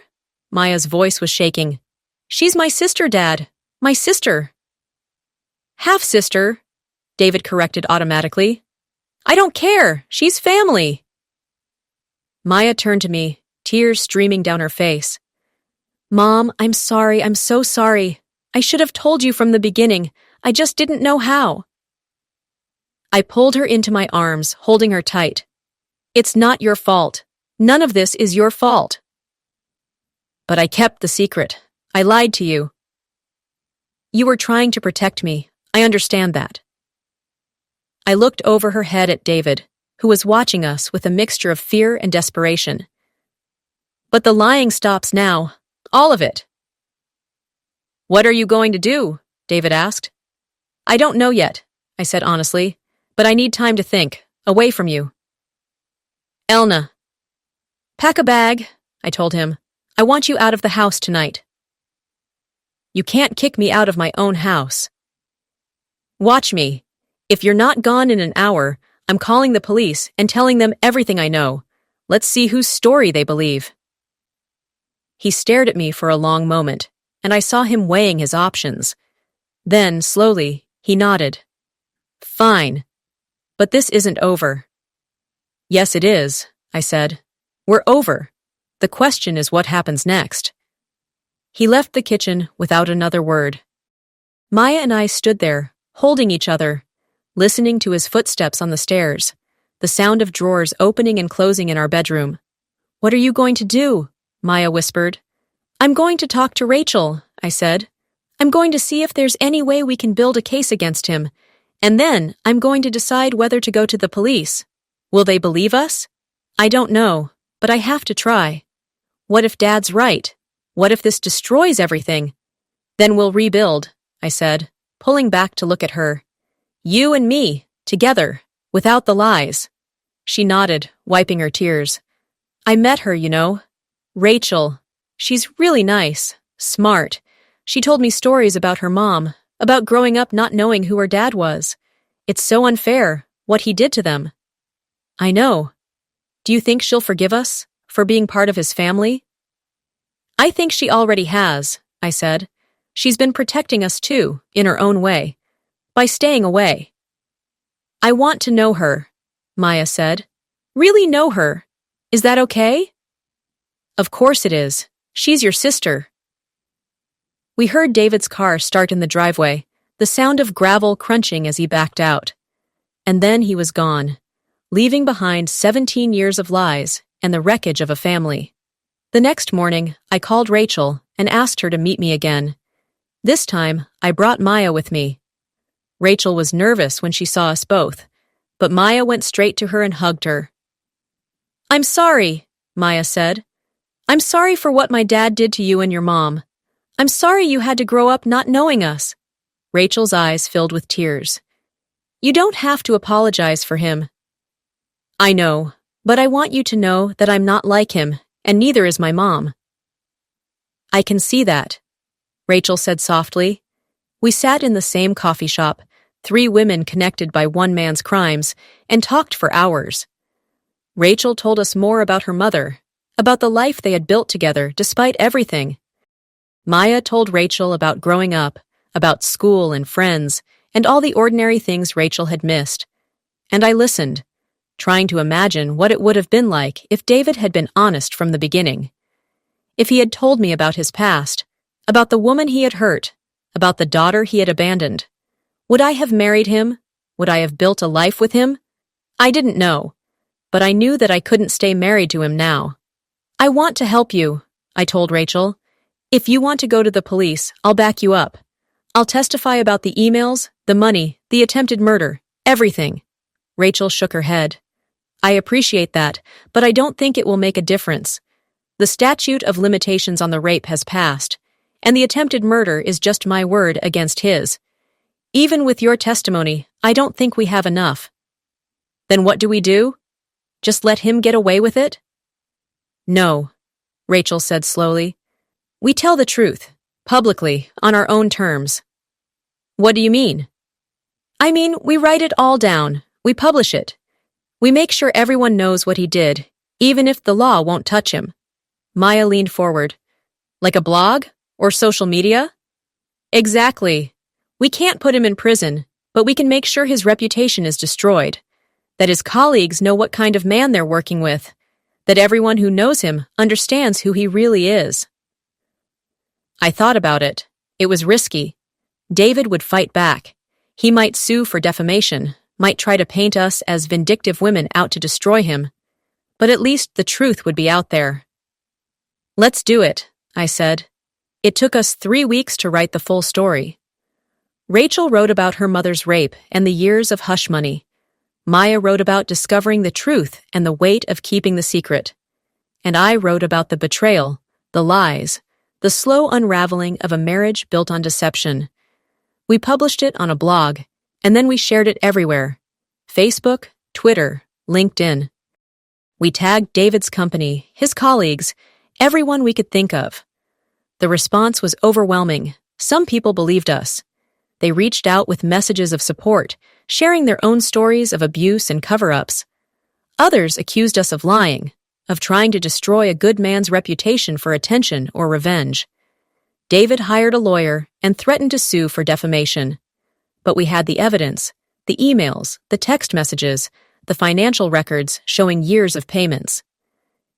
Maya's voice was shaking. She's my sister, Dad. My sister. Half-sister, David corrected automatically. I don't care. She's family. Maya turned to me, tears streaming down her face. Mom, I'm sorry. I'm so sorry. I should have told you from the beginning. I just didn't know how. I pulled her into my arms, holding her tight. It's not your fault. None of this is your fault. But I kept the secret. I lied to you. You were trying to protect me. I understand that. I looked over her head at David, who was watching us with a mixture of fear and desperation. But the lying stops now. All of it. What are you going to do? David asked. I don't know yet, I said honestly, but I need time to think, away from you. Elena. Pack a bag, I told him. I want you out of the house tonight. You can't kick me out of my own house. Watch me. If you're not gone in an hour, I'm calling the police and telling them everything I know. Let's see whose story they believe. He stared at me for a long moment, and I saw him weighing his options. Then, slowly, he nodded. Fine. But this isn't over. Yes, it is, I said. We're over. The question is what happens next. He left the kitchen without another word. Maya and I stood there, holding each other, listening to his footsteps on the stairs, the sound of drawers opening and closing in our bedroom. What are you going to do? Maya whispered. I'm going to talk to Rachel, I said. I'm going to see if there's any way we can build a case against him, and then I'm going to decide whether to go to the police. Will they believe us? I don't know, but I have to try. What if Dad's right? What if this destroys everything? Then we'll rebuild, I said, pulling back to look at her. You and me, together, without the lies. She nodded, wiping her tears. I met her, you know. Rachel. She's really nice, smart. She told me stories about her mom, about growing up not knowing who her dad was. It's so unfair, what he did to them. I know. Do you think she'll forgive us for being part of his family? I think she already has, I said. She's been protecting us too, in her own way, by staying away. I want to know her, Maya said. Really know her. Is that okay? Of course it is. She's your sister. We heard David's car start in the driveway, the sound of gravel crunching as he backed out. And then he was gone, leaving behind 17 years of lies and the wreckage of a family. The next morning, I called Rachel and asked her to meet me again. This time, I brought Maya with me. Rachel was nervous when she saw us both, but Maya went straight to her and hugged her. I'm sorry, Maya said. I'm sorry for what my dad did to you and your mom. I'm sorry you had to grow up not knowing us. Rachel's eyes filled with tears. You don't have to apologize for him. I know, but I want you to know that I'm not like him, and neither is my mom. I can see that, Rachel said softly. We sat in the same coffee shop, 3 women connected by one man's crimes, and talked for hours. Rachel told us more about her mother, about the life they had built together despite everything. Maya told Rachel about growing up, about school and friends, and all the ordinary things Rachel had missed. And I listened, trying to imagine what it would have been like if David had been honest from the beginning. If he had told me about his past, about the woman he had hurt, about the daughter he had abandoned. Would I have married him? Would I have built a life with him? I didn't know, but I knew that I couldn't stay married to him now. I want to help you, I told Rachel. If you want to go to the police, I'll back you up. I'll testify about the emails, the money, the attempted murder, everything. Rachel shook her head. I appreciate that, but I don't think it will make a difference. The statute of limitations on the rape has passed, and the attempted murder is just my word against his. Even with your testimony, I don't think we have enough. Then what do we do? Just let him get away with it? No, Rachel said slowly. We tell the truth. publicly, on our own terms. What do you mean? I mean, we write it all down. We publish it. We make sure everyone knows what he did, even if the law won't touch him. Maya leaned forward. Like a blog? Or social media? Exactly. We can't put him in prison, but we can make sure his reputation is destroyed. That his colleagues know what kind of man they're working with. That everyone who knows him understands who he really is. I thought about it. It was risky. David would fight back. He might sue for defamation, might try to paint us as vindictive women out to destroy him. But at least the truth would be out there. Let's do it, I said. It took us 3 weeks to write the full story. Rachel wrote about her mother's rape and the years of hush money. Maya wrote about discovering the truth and the weight of keeping the secret. And I wrote about the betrayal, the lies, the slow unraveling of a marriage built on deception. We published it on a blog, and then we shared it everywhere. Facebook, Twitter, LinkedIn. We tagged David's company, his colleagues, everyone we could think of. The response was overwhelming. Some people believed us. They reached out with messages of support, sharing their own stories of abuse and cover-ups. Others accused us of lying, of trying to destroy a good man's reputation for attention or revenge. David hired a lawyer and threatened to sue for defamation. But we had the evidence, the emails, the text messages, the financial records showing years of payments.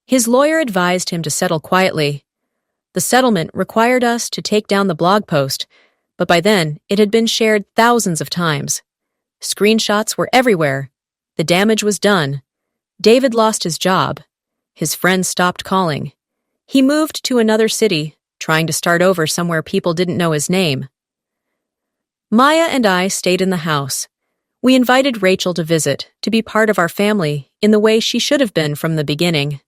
His lawyer advised him to settle quietly. The settlement required us to take down the blog post, but by then it had been shared thousands of times. Screenshots were everywhere. The damage was done. David lost his job. His friends stopped calling. He moved to another city, trying to start over somewhere people didn't know his name. Maya and I stayed in the house. We invited Rachel to visit, to be part of our family in the way she should have been from the beginning.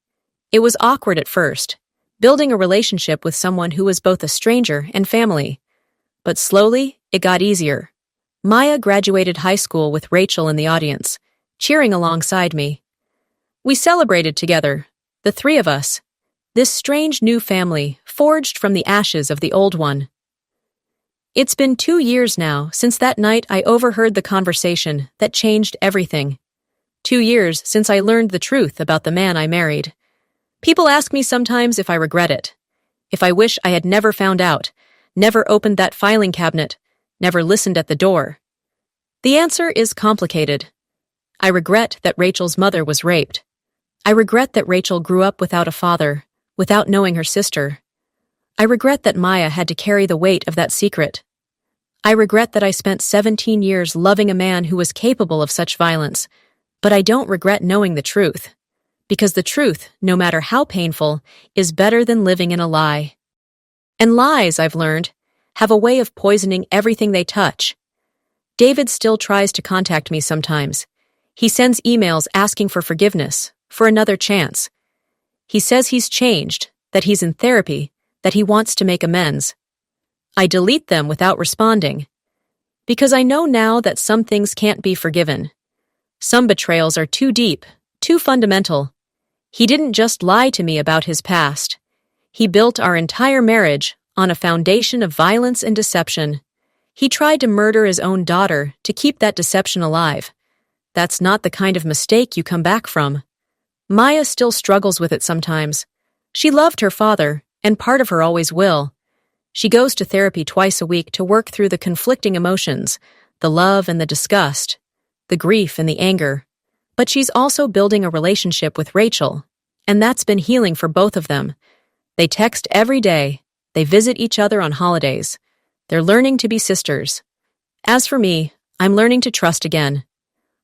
It was awkward at first, building a relationship with someone who was both a stranger and family. But slowly, it got easier. Maya graduated high school with Rachel in the audience, cheering alongside me. We celebrated together, the three of us, this strange new family forged from the ashes of the old one. It's been 2 years now since that night I overheard the conversation that changed everything. 2 years since I learned the truth about the man I married. People ask me sometimes if I regret it, if I wish I had never found out, never opened that filing cabinet, never listened at the door. The answer is complicated. I regret that Rachel's mother was raped. I regret that Rachel grew up without a father, without knowing her sister. I regret that Maya had to carry the weight of that secret. I regret that I spent 17 years loving a man who was capable of such violence, but I don't regret knowing the truth. Because the truth, no matter how painful, is better than living in a lie. And lies, I've learned, have a way of poisoning everything they touch. David still tries to contact me sometimes. He sends emails asking for forgiveness, for another chance. He says he's changed, that he's in therapy, that he wants to make amends. I delete them without responding. Because I know now that some things can't be forgiven. Some betrayals are too deep, too fundamental. He didn't just lie to me about his past. He built our entire marriage on a foundation of violence and deception. He tried to murder his own daughter to keep that deception alive. That's not the kind of mistake you come back from. Maya still struggles with it sometimes. She loved her father, and part of her always will. She goes to therapy twice a week to work through the conflicting emotions, the love and the disgust, the grief and the anger. But she's also building a relationship with Rachel, and that's been healing for both of them. They text every day. They visit each other on holidays. They're learning to be sisters. As for me, I'm learning to trust again.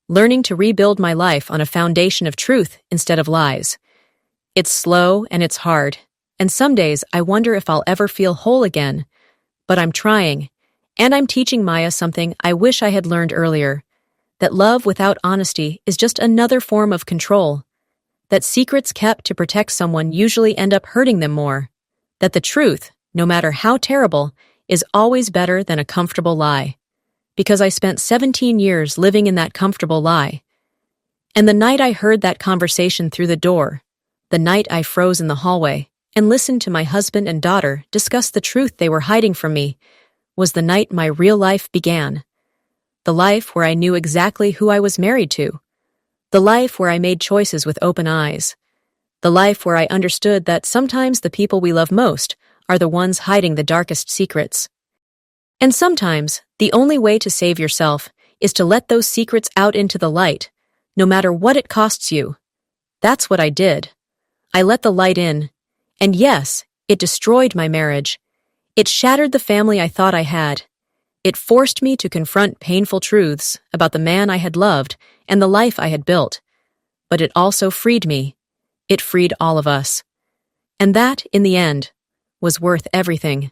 Learning to rebuild my life on a foundation of truth instead of lies. It's slow and it's hard, and some days I wonder if I'll ever feel whole again. But I'm trying, and I'm teaching Maya something I wish I had learned earlier. That love without honesty is just another form of control. That secrets kept to protect someone usually end up hurting them more. That the truth, no matter how terrible, is always better than a comfortable lie. Because I spent 17 years living in that comfortable lie. And the night I heard that conversation through the door, the night I froze in the hallway, and listened to my husband and daughter discuss the truth they were hiding from me was the night my real life began. The life where I knew exactly who I was married to. The life where I made choices with open eyes. The life where I understood that sometimes the people we love most are the ones hiding the darkest secrets. And sometimes, the only way to save yourself is to let those secrets out into the light, no matter what it costs you. That's what I did. I let the light in. And yes, it destroyed my marriage. It shattered the family I thought I had. It forced me to confront painful truths about the man I had loved and the life I had built. But it also freed me. It freed all of us. And that, in the end, was worth everything.